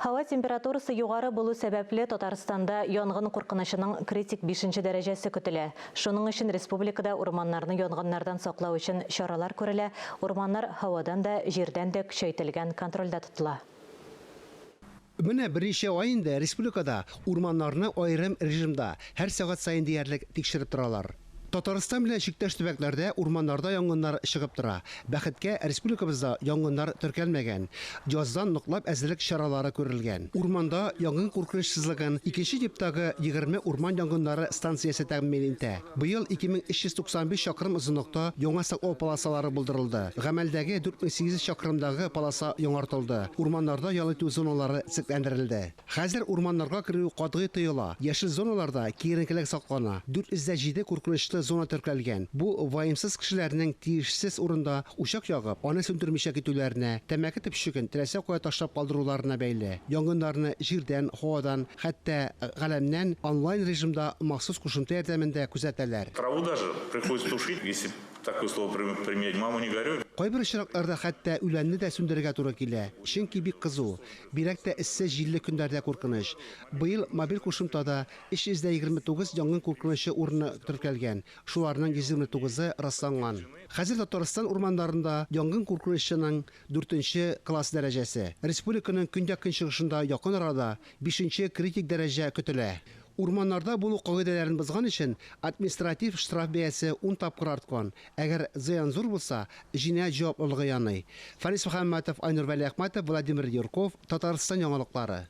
Hava температурасы югары булу сәбәпле Татарстанда янгын куркынычының критик 5-нче дәрәҗәсе көтелә. Шуның өчен республикада урманнарны янгыннардан саклау өчен чаралар күрелә. Урманнар һавадан да, җирдән дә көчәйтелгән контрольдә тотыла. Менә берничә ай инде республикада урманнарны аерым режимда һәр сәгать саен диярлек тикшереп торалар. Татарстан белән чиктәш төбәкләрдә урманнарда янгыннар чыгып тора. Бәхеткә республикабызда янгыннар теркәлмәгән. Яздан ныклап әзерлек чаралары күрелгән. Урманда янгын куркынычсызлыгын 2нче типтагы 20 урман янгыннары станциясе тәэмин итә. Быел 2395 чакрым озынлыкта яңа саклау полосалары булдырылды. Гамәлдәге 4800 чакрымдагы полоса яңартылды. Урманнарда ял итү зоналары сәкләндерелде. Хәзер урманнарга керү катгый тыела. Яшел зоналарда киеренкелек саклана. 407 куркынычлы зона теркәлгән. Бу ваемсыз кешеләрнең тиешсез урында учак ягып, аны сүндермичә китүләренә, тәмәке төпчеген теләсә кая ташлап калдыруларына бәйле. Янгыннарны җирдән, һавадан, хәтта галәмнән онлайн режимда махсус кушымта ярдәмендә күзәтәләр. Траву даже приходится тушить, если такое слово применять, мама не горюй. Кайбер очракларда хәтта үләнне дә сүндерергә туры килә. Чөнки бик кызу. Бирәк тә эссе җилле көндәрдә куркыныч. Быел мобиль кушымтада 329 янгын куркынычы урыны теркәлгән. Шуларның 129-ы расланган. Хәзер Татарстан урманнарында янгын куркынычының 4нче класс дәрәҗәсе. Республиканың көньяк көнчыгышында якын арада 5нче критик дәрәҗә көтелә. Урманнарда булу кагыйдәләрен бозган өчен административ штраф бәясе 10 тапкыр арткан. Әгәр зыян зур булса, җинаять җаваплылыгы яный. Фарис Мөхәммәтов, Айнур Вәлиәхмәтов, Владимир Юрков, Татарстан яңалыклары.